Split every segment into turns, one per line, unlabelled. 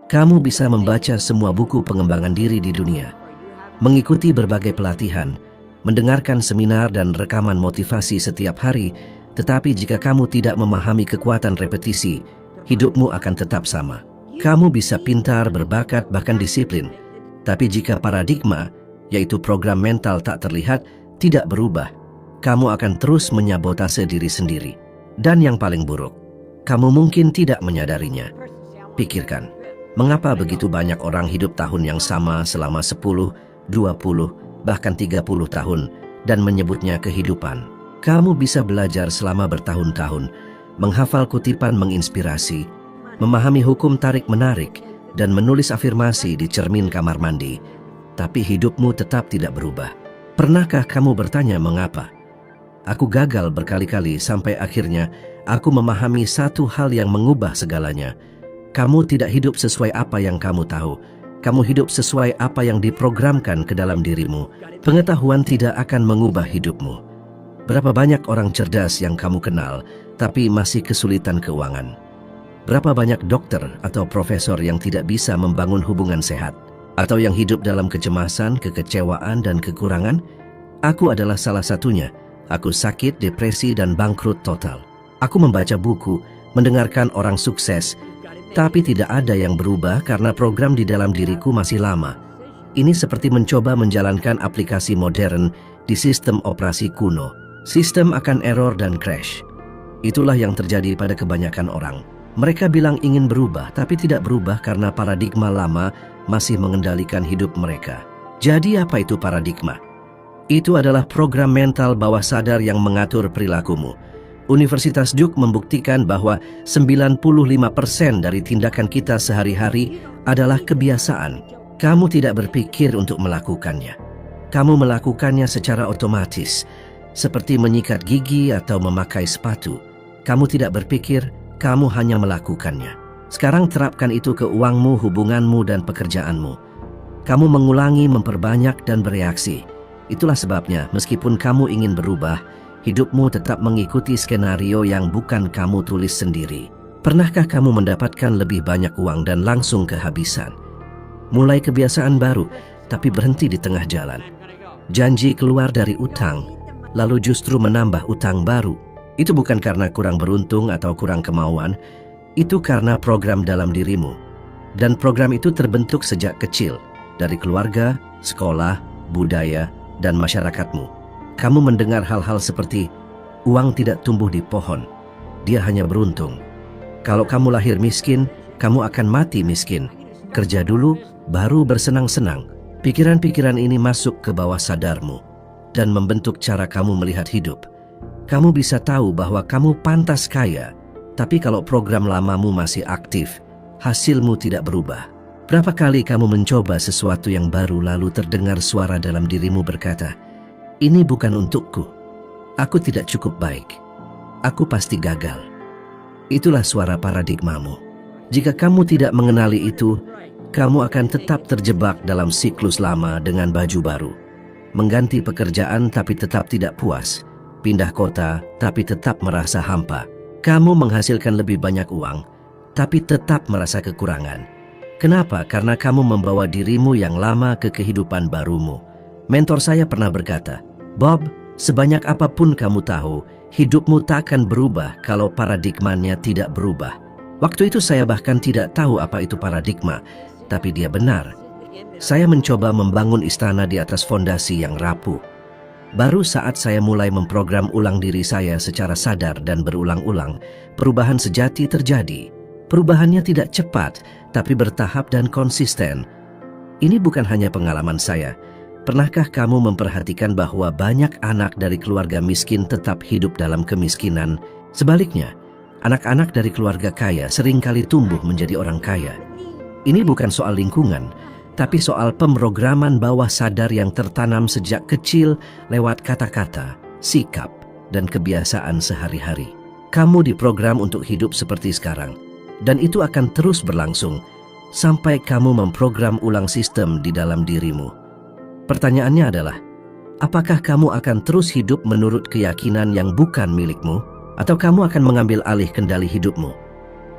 Kamu bisa membaca semua buku pengembangan diri di dunia, mengikuti berbagai pelatihan, mendengarkan seminar dan rekaman motivasi setiap hari, tetapi jika kamu tidak memahami kekuatan repetisi, hidupmu akan tetap sama. Kamu bisa pintar, berbakat, bahkan disiplin, tapi jika paradigma, yaitu program mental tak terlihat, tidak berubah, kamu akan terus menyabotase diri sendiri. Dan yang paling buruk, kamu mungkin tidak menyadarinya. Pikirkan, mengapa begitu banyak orang hidup tahun yang sama selama 10, 20, bahkan 30 tahun dan menyebutnya kehidupan? Kamu bisa belajar selama bertahun-tahun, menghafal kutipan menginspirasi, memahami hukum tarik-menarik, dan menulis afirmasi di cermin kamar mandi, tapi hidupmu tetap tidak berubah. Pernahkah kamu bertanya mengapa? Aku gagal berkali-kali sampai akhirnya aku memahami satu hal yang mengubah segalanya. Kamu tidak hidup sesuai apa yang kamu tahu. Kamu hidup sesuai apa yang diprogramkan ke dalam dirimu. Pengetahuan tidak akan mengubah hidupmu. Berapa banyak orang cerdas yang kamu kenal, tapi masih kesulitan keuangan? Berapa banyak dokter atau profesor yang tidak bisa membangun hubungan sehat? Atau yang hidup dalam kecemasan, kekecewaan, dan kekurangan? Aku adalah salah satunya. Aku sakit, depresi, dan bangkrut total. Aku membaca buku, mendengarkan orang sukses, tapi tidak ada yang berubah karena program di dalam diriku masih lama. Ini seperti mencoba menjalankan aplikasi modern di sistem operasi kuno. Sistem akan error dan crash. Itulah yang terjadi pada kebanyakan orang. Mereka bilang ingin berubah, tapi tidak berubah karena paradigma lama masih mengendalikan hidup mereka. Jadi apa itu paradigma? Itu adalah program mental bawah sadar yang mengatur perilakumu. Universitas Duke membuktikan bahwa 95% dari tindakan kita sehari-hari adalah kebiasaan. Kamu tidak berpikir untuk melakukannya. Kamu melakukannya secara otomatis, seperti menyikat gigi atau memakai sepatu. Kamu tidak berpikir, kamu hanya melakukannya. Sekarang terapkan itu ke uangmu, hubunganmu, dan pekerjaanmu. Kamu mengulangi, memperbanyak, dan bereaksi. Itulah sebabnya, meskipun kamu ingin berubah, hidupmu tetap mengikuti skenario yang bukan kamu tulis sendiri. Pernahkah kamu mendapatkan lebih banyak uang dan langsung kehabisan? Mulai kebiasaan baru, tapi berhenti di tengah jalan. Janji keluar dari utang, lalu justru menambah utang baru. Itu bukan karena kurang beruntung atau kurang kemauan, itu karena program dalam dirimu. Dan program itu terbentuk sejak kecil, dari keluarga, sekolah, budaya, dan masyarakatmu. Kamu mendengar hal-hal seperti, uang tidak tumbuh di pohon, dia hanya beruntung. Kalau kamu lahir miskin, kamu akan mati miskin. Kerja dulu, baru bersenang-senang. Pikiran-pikiran ini masuk ke bawah sadarmu dan membentuk cara kamu melihat hidup. Kamu bisa tahu bahwa kamu pantas kaya, tapi kalau program lamamu masih aktif, hasilmu tidak berubah. Berapa kali kamu mencoba sesuatu yang baru lalu terdengar suara dalam dirimu berkata, ini bukan untukku, aku tidak cukup baik, aku pasti gagal. Itulah suara paradigmamu. Jika kamu tidak mengenali itu, kamu akan tetap terjebak dalam siklus lama dengan baju baru. Mengganti pekerjaan tapi tetap tidak puas. Pindah kota tapi tetap merasa hampa. Kamu menghasilkan lebih banyak uang, tapi tetap merasa kekurangan. Kenapa? Karena kamu membawa dirimu yang lama ke kehidupan barumu. Mentor saya pernah berkata, Bob, sebanyak apapun kamu tahu, hidupmu tak akan berubah kalau paradigmanya tidak berubah. Waktu itu saya bahkan tidak tahu apa itu paradigma, tapi dia benar. Saya mencoba membangun istana di atas fondasi yang rapuh. Baru saat saya mulai memprogram ulang diri saya secara sadar dan berulang-ulang, perubahan sejati terjadi. Perubahannya tidak cepat, tapi bertahap dan konsisten. Ini bukan hanya pengalaman saya. Pernahkah kamu memperhatikan bahwa banyak anak dari keluarga miskin tetap hidup dalam kemiskinan? Sebaliknya, anak-anak dari keluarga kaya seringkali tumbuh menjadi orang kaya. Ini bukan soal lingkungan, tapi soal pemrograman bawah sadar yang tertanam sejak kecil lewat kata-kata, sikap, dan kebiasaan sehari-hari. Kamu diprogram untuk hidup seperti sekarang, dan itu akan terus berlangsung sampai kamu memprogram ulang sistem di dalam dirimu. Pertanyaannya adalah, apakah kamu akan terus hidup menurut keyakinan yang bukan milikmu, atau kamu akan mengambil alih kendali hidupmu?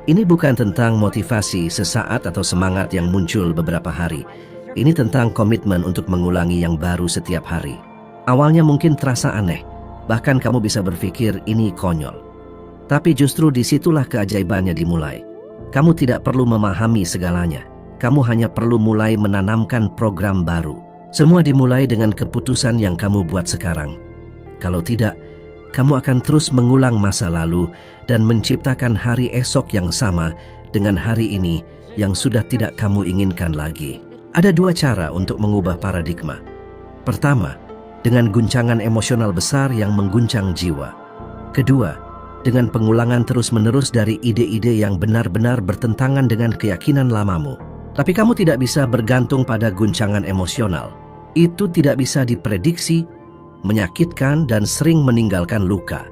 Ini bukan tentang motivasi sesaat atau semangat yang muncul beberapa hari. Ini tentang komitmen untuk mengulangi yang baru setiap hari. Awalnya mungkin terasa aneh, bahkan kamu bisa berpikir ini konyol. Tapi justru disitulah keajaibannya dimulai. Kamu tidak perlu memahami segalanya. Kamu hanya perlu mulai menanamkan program baru. Semua dimulai dengan keputusan yang kamu buat sekarang. Kalau tidak, kamu akan terus mengulang masa lalu dan menciptakan hari esok yang sama dengan hari ini yang sudah tidak kamu inginkan lagi. Ada dua cara untuk mengubah paradigma. Pertama, dengan guncangan emosional besar yang mengguncang jiwa. Kedua, dengan pengulangan terus-menerus dari ide-ide yang benar-benar bertentangan dengan keyakinan lamamu. Tapi kamu tidak bisa bergantung pada guncangan emosional. Itu tidak bisa diprediksi, menyakitkan, dan sering meninggalkan luka.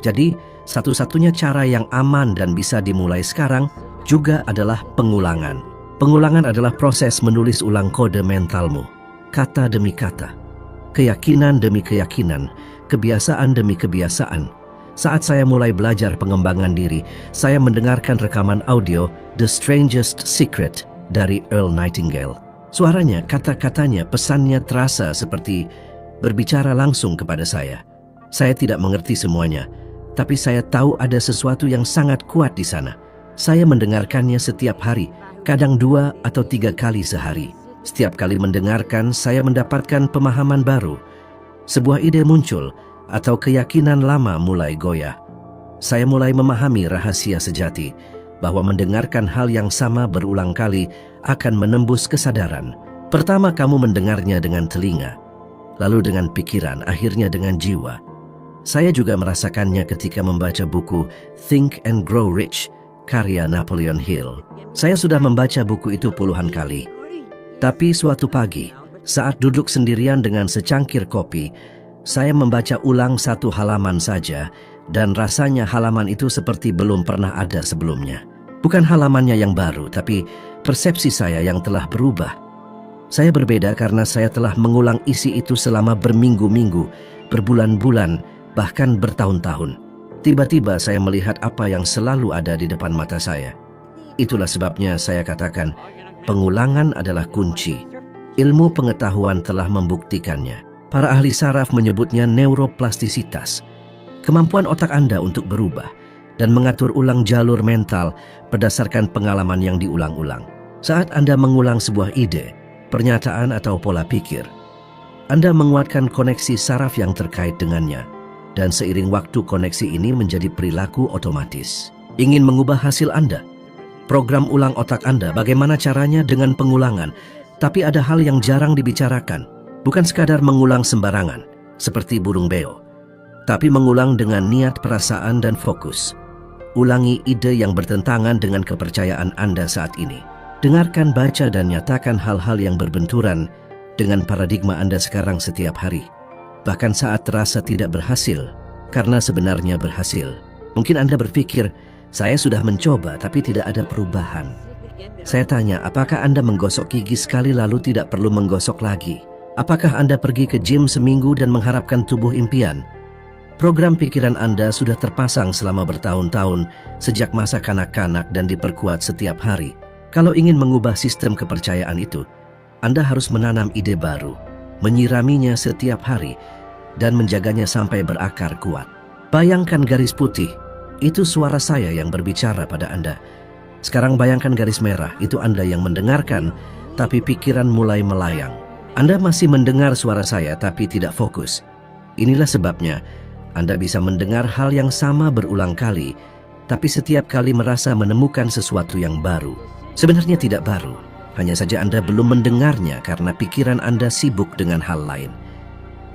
Jadi, satu-satunya cara yang aman dan bisa dimulai sekarang juga adalah pengulangan. Pengulangan adalah proses menulis ulang kode mentalmu, kata demi kata, keyakinan demi keyakinan, kebiasaan demi kebiasaan. Saat saya mulai belajar pengembangan diri, saya mendengarkan rekaman audio The Strangest Secret dari Earl Nightingale. Suaranya, kata-katanya, pesannya terasa seperti berbicara langsung kepada saya. Saya tidak mengerti semuanya, tapi saya tahu ada sesuatu yang sangat kuat di sana. Saya mendengarkannya setiap hari, kadang 2 atau 3 kali sehari. Setiap kali mendengarkan, saya mendapatkan pemahaman baru. Sebuah ide muncul, atau keyakinan lama mulai goyah. Saya mulai memahami rahasia sejati, bahwa mendengarkan hal yang sama berulang kali akan menembus kesadaran. Pertama kamu mendengarnya dengan telinga, lalu dengan pikiran, akhirnya dengan jiwa. Saya juga merasakannya ketika membaca buku Think and Grow Rich, karya Napoleon Hill. Saya sudah membaca buku itu puluhan kali. Tapi suatu pagi, saat duduk sendirian dengan secangkir kopi, saya membaca ulang satu halaman saja, dan rasanya halaman itu seperti belum pernah ada sebelumnya. Bukan halamannya yang baru, tapi persepsi saya yang telah berubah. Saya berbeda karena saya telah mengulang isi itu selama berminggu-minggu, berbulan-bulan, bahkan bertahun-tahun. Tiba-tiba saya melihat apa yang selalu ada di depan mata saya. Itulah sebabnya saya katakan, pengulangan adalah kunci. Ilmu pengetahuan telah membuktikannya. Para ahli saraf menyebutnya neuroplastisitas. Kemampuan otak Anda untuk berubah dan mengatur ulang jalur mental berdasarkan pengalaman yang diulang-ulang. Saat Anda mengulang sebuah ide, pernyataan atau pola pikir, Anda menguatkan koneksi saraf yang terkait dengannya. Dan seiring waktu koneksi ini menjadi perilaku otomatis. Ingin mengubah hasil Anda? Program ulang otak Anda, bagaimana caranya? Dengan pengulangan. Tapi ada hal yang jarang dibicarakan. Bukan sekadar mengulang sembarangan, seperti burung beo. Tapi mengulang dengan niat, perasaan, dan fokus. Ulangi ide yang bertentangan dengan kepercayaan Anda saat ini. Dengarkan, baca, dan nyatakan hal-hal yang berbenturan dengan paradigma Anda sekarang setiap hari. Bahkan saat terasa tidak berhasil, karena sebenarnya berhasil. Mungkin Anda berpikir, saya sudah mencoba tapi tidak ada perubahan. Saya tanya, apakah Anda menggosok gigi sekali lalu tidak perlu menggosok lagi? Apakah Anda pergi ke gym seminggu dan mengharapkan tubuh impian? Program pikiran Anda sudah terpasang selama bertahun-tahun sejak masa kanak-kanak dan diperkuat setiap hari. Kalau ingin mengubah sistem kepercayaan itu, Anda harus menanam ide baru, menyiraminya setiap hari, dan menjaganya sampai berakar kuat. Bayangkan garis putih, itu suara saya yang berbicara pada Anda. Sekarang bayangkan garis merah, itu Anda yang mendengarkan, tapi pikiran mulai melayang. Anda masih mendengar suara saya tapi tidak fokus. Inilah sebabnya Anda bisa mendengar hal yang sama berulang kali, tapi setiap kali merasa menemukan sesuatu yang baru. Sebenarnya tidak baru, hanya saja Anda belum mendengarnya karena pikiran Anda sibuk dengan hal lain.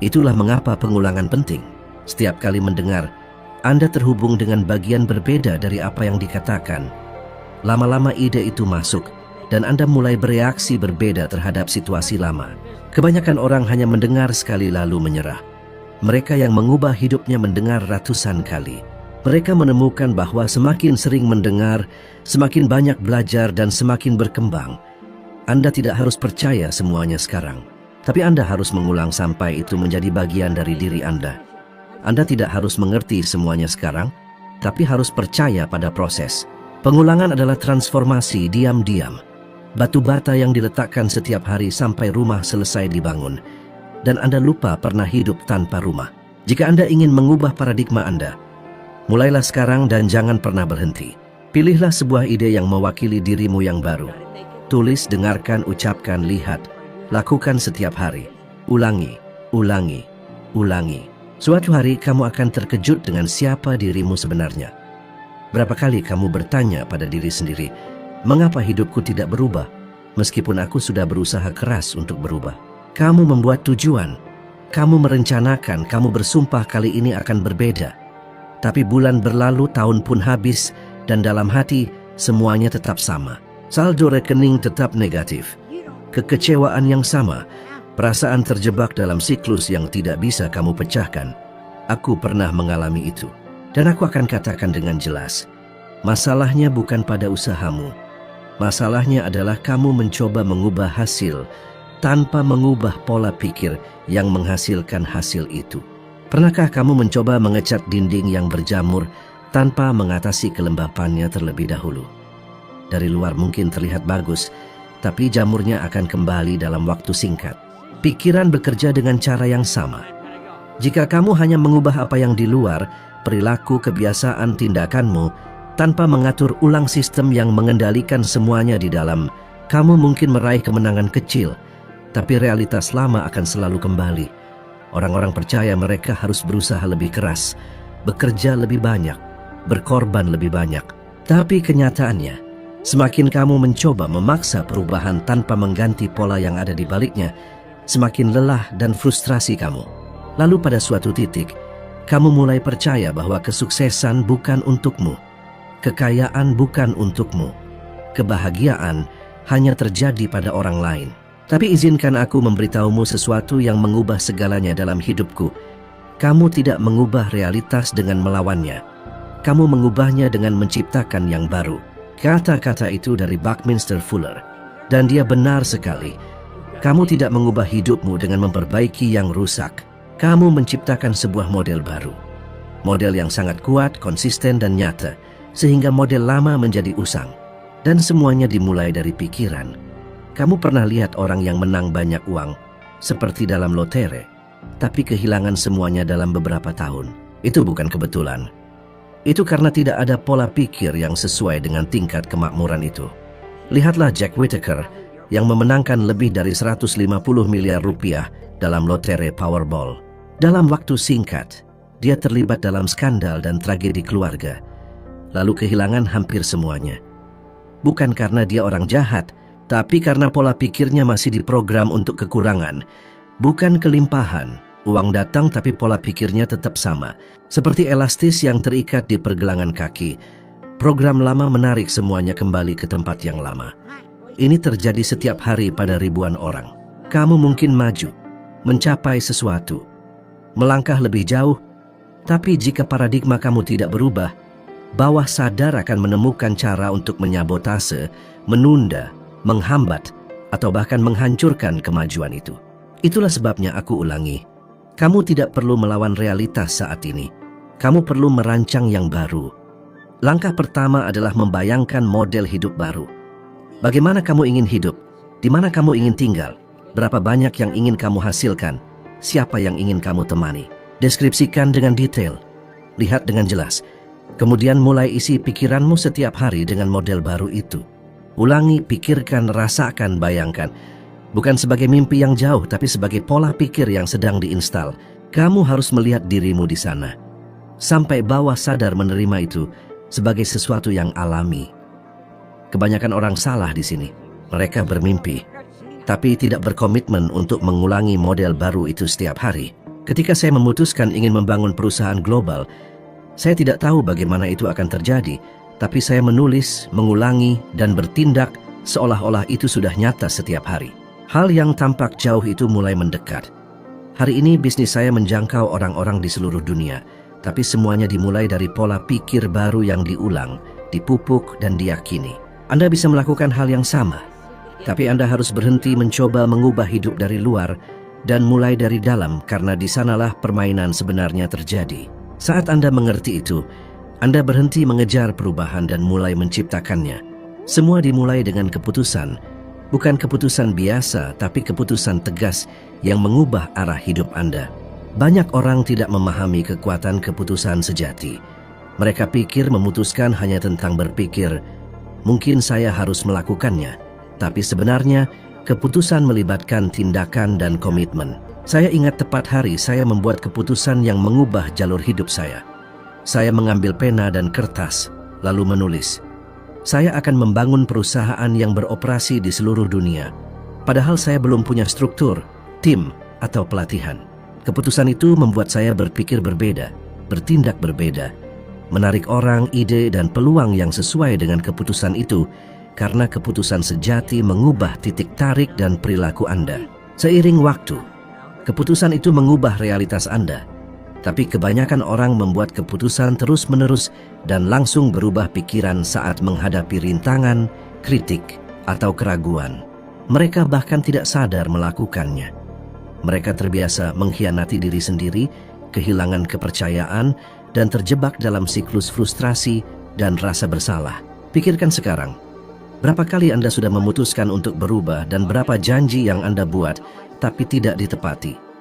Itulah mengapa pengulangan penting. Setiap kali mendengar, Anda terhubung dengan bagian berbeda dari apa yang dikatakan. Lama-lama ide itu masuk, dan Anda mulai bereaksi berbeda terhadap situasi lama. Kebanyakan orang hanya mendengar sekali lalu menyerah. Mereka yang mengubah hidupnya mendengar ratusan kali. Mereka menemukan bahwa semakin sering mendengar, semakin banyak belajar dan semakin berkembang. Anda tidak harus percaya semuanya sekarang, tapi Anda harus mengulang sampai itu menjadi bagian dari diri Anda. Anda tidak harus mengerti semuanya sekarang, tapi harus percaya pada proses. Pengulangan adalah transformasi diam-diam. Batu bata yang diletakkan setiap hari sampai rumah selesai dibangun. Dan Anda lupa pernah hidup tanpa rumah. Jika Anda ingin mengubah paradigma Anda, mulailah sekarang dan jangan pernah berhenti. Pilihlah sebuah ide yang mewakili dirimu yang baru. Tulis, dengarkan, ucapkan, lihat. Lakukan setiap hari. Ulangi, ulangi, ulangi. Suatu hari kamu akan terkejut dengan siapa dirimu sebenarnya. Berapa kali kamu bertanya pada diri sendiri, mengapa hidupku tidak berubah? Meskipun aku sudah berusaha keras untuk berubah. Kamu membuat tujuan. Kamu merencanakan, kamu bersumpah kali ini akan berbeda. Tapi bulan berlalu, tahun pun habis, dan dalam hati semuanya tetap sama. Saldo rekening tetap negatif. Kekecewaan yang sama. Perasaan terjebak dalam siklus yang tidak bisa kamu pecahkan. Aku pernah mengalami itu. Dan aku akan katakan dengan jelas. Masalahnya bukan pada usahamu. Masalahnya adalah kamu mencoba mengubah hasil tanpa mengubah pola pikir yang menghasilkan hasil itu. Pernahkah kamu mencoba mengecat dinding yang berjamur tanpa mengatasi kelembapannya terlebih dahulu? Dari luar mungkin terlihat bagus, tapi jamurnya akan kembali dalam waktu singkat. Pikiran bekerja dengan cara yang sama. Jika kamu hanya mengubah apa yang di luar, perilaku, kebiasaan, tindakanmu, tanpa mengatur ulang sistem yang mengendalikan semuanya di dalam, kamu mungkin meraih kemenangan kecil, tapi realitas lama akan selalu kembali. Orang-orang percaya mereka harus berusaha lebih keras, bekerja lebih banyak, berkorban lebih banyak. Tapi kenyataannya, semakin kamu mencoba memaksa perubahan tanpa mengganti pola yang ada di baliknya, semakin lelah dan frustrasi kamu. Lalu pada suatu titik, kamu mulai percaya bahwa kesuksesan bukan untukmu, kekayaan bukan untukmu, kebahagiaan hanya terjadi pada orang lain. Tapi izinkan aku memberitahumu sesuatu yang mengubah segalanya dalam hidupku. Kamu tidak mengubah realitas dengan melawannya. Kamu mengubahnya dengan menciptakan yang baru. Kata-kata itu dari Buckminster Fuller. Dan dia benar sekali. Kamu tidak mengubah hidupmu dengan memperbaiki yang rusak. Kamu menciptakan sebuah model baru. Model yang sangat kuat, konsisten, dan nyata. Sehingga model lama menjadi usang. Dan semuanya dimulai dari pikiran. Kamu pernah lihat orang yang menang banyak uang, seperti dalam lotre, tapi kehilangan semuanya dalam beberapa tahun. Itu bukan kebetulan. Itu karena tidak ada pola pikir yang sesuai dengan tingkat kemakmuran itu. Lihatlah Jack Whittaker yang memenangkan lebih dari 150 miliar rupiah dalam lotre Powerball. Dalam waktu singkat, dia terlibat dalam skandal dan tragedi keluarga, lalu kehilangan hampir semuanya. Bukan karena dia orang jahat, tapi karena pola pikirnya masih diprogram untuk kekurangan. Bukan kelimpahan, uang datang tapi pola pikirnya tetap sama. Seperti elastis yang terikat di pergelangan kaki. Program lama menarik semuanya kembali ke tempat yang lama. Ini terjadi setiap hari pada ribuan orang. Kamu mungkin maju, mencapai sesuatu, melangkah lebih jauh, tapi jika paradigma kamu tidak berubah, bawah sadar akan menemukan cara untuk menyabotase, menunda, menghambat, atau bahkan menghancurkan kemajuan itu. Itulah sebabnya aku ulangi. Kamu tidak perlu melawan realitas saat ini. Kamu perlu merancang yang baru. Langkah pertama adalah membayangkan model hidup baru. Bagaimana kamu ingin hidup? Di mana kamu ingin tinggal? Berapa banyak yang ingin kamu hasilkan? Siapa yang ingin kamu temani? Deskripsikan dengan detail. Lihat dengan jelas. Kemudian mulai isi pikiranmu setiap hari dengan model baru itu. Ulangi, pikirkan, rasakan, bayangkan. Bukan sebagai mimpi yang jauh, tapi sebagai pola pikir yang sedang diinstal. Kamu harus melihat dirimu di sana. Sampai bawah sadar menerima itu sebagai sesuatu yang alami. Kebanyakan orang salah di sini. Mereka bermimpi, tapi tidak berkomitmen untuk mengulangi model baru itu setiap hari. Ketika saya memutuskan ingin membangun perusahaan global, saya tidak tahu bagaimana itu akan terjadi, tapi saya menulis, mengulangi, dan bertindak seolah-olah itu sudah nyata setiap hari. Hal yang tampak jauh itu mulai mendekat. Hari ini bisnis saya menjangkau orang-orang di seluruh dunia, tapi semuanya dimulai dari pola pikir baru yang diulang, dipupuk, dan diyakini. Anda bisa melakukan hal yang sama, tapi Anda harus berhenti mencoba mengubah hidup dari luar dan mulai dari dalam, karena di sanalah permainan sebenarnya terjadi. Saat Anda mengerti itu, Anda berhenti mengejar perubahan dan mulai menciptakannya. Semua dimulai dengan keputusan, bukan keputusan biasa, tapi keputusan tegas yang mengubah arah hidup Anda. Banyak orang tidak memahami kekuatan keputusan sejati. Mereka pikir memutuskan hanya tentang berpikir, mungkin saya harus melakukannya. Tapi sebenarnya, keputusan melibatkan tindakan dan komitmen. Saya ingat tepat hari saya membuat keputusan yang mengubah jalur hidup saya. Saya mengambil pena dan kertas, lalu menulis. Saya akan membangun perusahaan yang beroperasi di seluruh dunia. Padahal saya belum punya struktur, tim, atau pelatihan. Keputusan itu membuat saya berpikir berbeda, bertindak berbeda, menarik orang, ide, dan peluang yang sesuai dengan keputusan itu, karena keputusan sejati mengubah titik tarik dan perilaku Anda. Seiring waktu, keputusan itu mengubah realitas Anda. Tapi kebanyakan orang membuat keputusan terus-menerus dan langsung berubah pikiran saat menghadapi rintangan, kritik, atau keraguan. Mereka bahkan tidak sadar melakukannya. Mereka terbiasa mengkhianati diri sendiri, kehilangan kepercayaan, dan terjebak dalam siklus frustrasi dan rasa bersalah. Pikirkan sekarang, berapa kali Anda sudah memutuskan untuk berubah dan berapa janji yang Anda buat tapi tidak ditepati?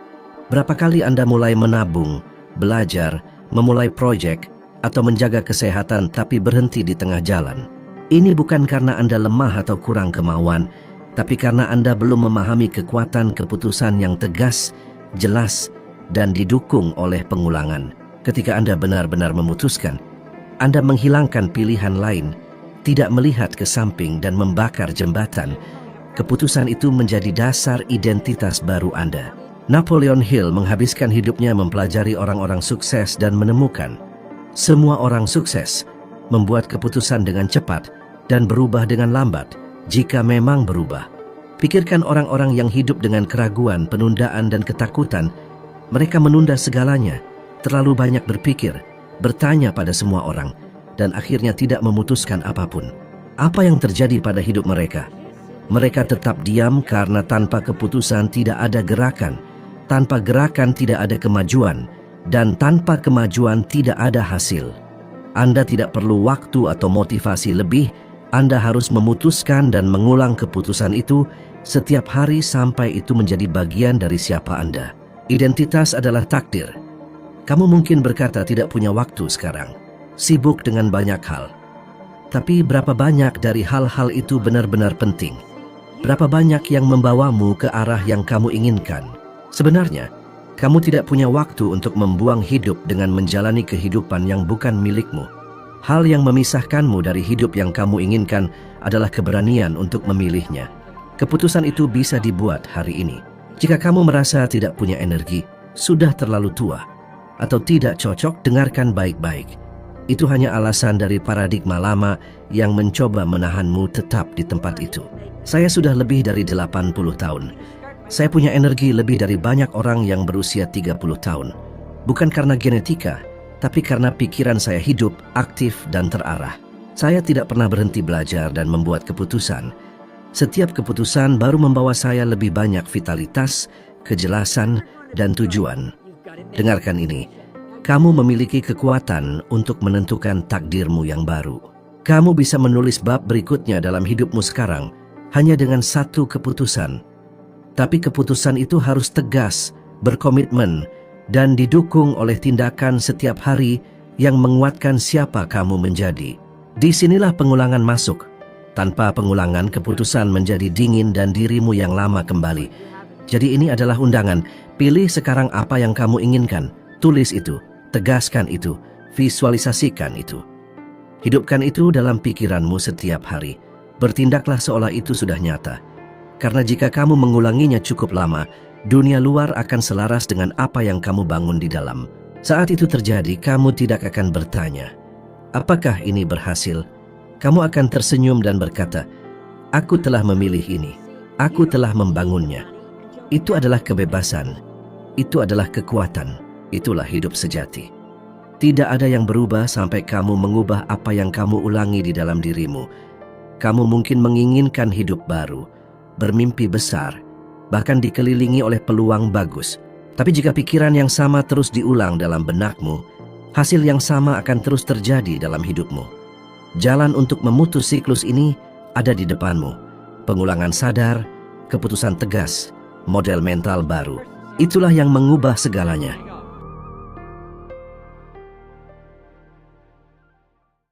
Berapa kali Anda mulai menabung, belajar, memulai proyek, atau menjaga kesehatan tapi berhenti di tengah jalan? Ini bukan karena Anda lemah atau kurang kemauan, tapi karena Anda belum memahami kekuatan keputusan yang tegas, jelas, dan didukung oleh pengulangan. Ketika Anda benar-benar memutuskan, Anda menghilangkan pilihan lain, tidak melihat ke samping dan membakar jembatan. Keputusan itu menjadi dasar identitas baru Anda. Napoleon Hill menghabiskan hidupnya mempelajari orang-orang sukses dan menemukan semua orang sukses membuat keputusan dengan cepat dan berubah dengan lambat jika memang berubah. Pikirkan orang-orang yang hidup dengan keraguan, penundaan, dan ketakutan. Mereka menunda segalanya, terlalu banyak berpikir, bertanya pada semua orang, dan akhirnya tidak memutuskan apapun. Apa yang terjadi pada hidup mereka? Mereka tetap diam karena tanpa keputusan tidak ada gerakan, tanpa gerakan tidak ada kemajuan, dan tanpa kemajuan tidak ada hasil. Anda tidak perlu waktu atau motivasi lebih. Anda harus memutuskan dan mengulang keputusan itu setiap hari sampai itu menjadi bagian dari siapa Anda. Identitas adalah takdir. Kamu mungkin berkata tidak punya waktu sekarang, sibuk dengan banyak hal. Tapi berapa banyak dari hal-hal itu benar-benar penting? Berapa banyak yang membawamu ke arah yang kamu inginkan? Sebenarnya, kamu tidak punya waktu untuk membuang hidup dengan menjalani kehidupan yang bukan milikmu. Hal yang memisahkanmu dari hidup yang kamu inginkan adalah keberanian untuk memilihnya. Keputusan itu bisa dibuat hari ini. Jika kamu merasa tidak punya energi, sudah terlalu tua, atau tidak cocok, dengarkan baik-baik. Itu hanya alasan dari paradigma lama yang mencoba menahanmu tetap di tempat itu. Saya sudah lebih dari 80 tahun. Saya punya energi lebih dari banyak orang yang berusia 30 tahun. Bukan karena genetika, tapi karena pikiran saya hidup, aktif, dan terarah. Saya tidak pernah berhenti belajar dan membuat keputusan. Setiap keputusan baru membawa saya lebih banyak vitalitas, kejelasan, dan tujuan. Dengarkan ini, kamu memiliki kekuatan untuk menentukan takdirmu yang baru. Kamu bisa menulis bab berikutnya dalam hidupmu sekarang hanya dengan satu keputusan. Tapi keputusan itu harus tegas, berkomitmen, dan didukung oleh tindakan setiap hari yang menguatkan siapa kamu menjadi. Disinilah pengulangan masuk. Tanpa pengulangan, keputusan menjadi dingin dan dirimu yang lama kembali. Jadi ini adalah undangan. Pilih sekarang apa yang kamu inginkan. Tulis itu, tegaskan itu, visualisasikan itu. Hidupkan itu dalam pikiranmu setiap hari. Bertindaklah seolah itu sudah nyata. Karena jika kamu mengulanginya cukup lama, dunia luar akan selaras dengan apa yang kamu bangun di dalam. Saat itu terjadi, kamu tidak akan bertanya, apakah ini berhasil? Kamu akan tersenyum dan berkata, aku telah memilih ini. Aku telah membangunnya. Itu adalah kebebasan. Itu adalah kekuatan. Itulah hidup sejati. Tidak ada yang berubah sampai kamu mengubah apa yang kamu ulangi di dalam dirimu. Kamu mungkin menginginkan hidup baru, bermimpi besar, bahkan dikelilingi oleh peluang bagus. Tapi jika pikiran yang sama terus diulang dalam benakmu, Hasil yang sama akan terus terjadi dalam hidupmu. Jalan untuk memutus siklus ini ada di depanmu. Pengulangan sadar, keputusan tegas, model mental baru. Itulah yang mengubah segalanya.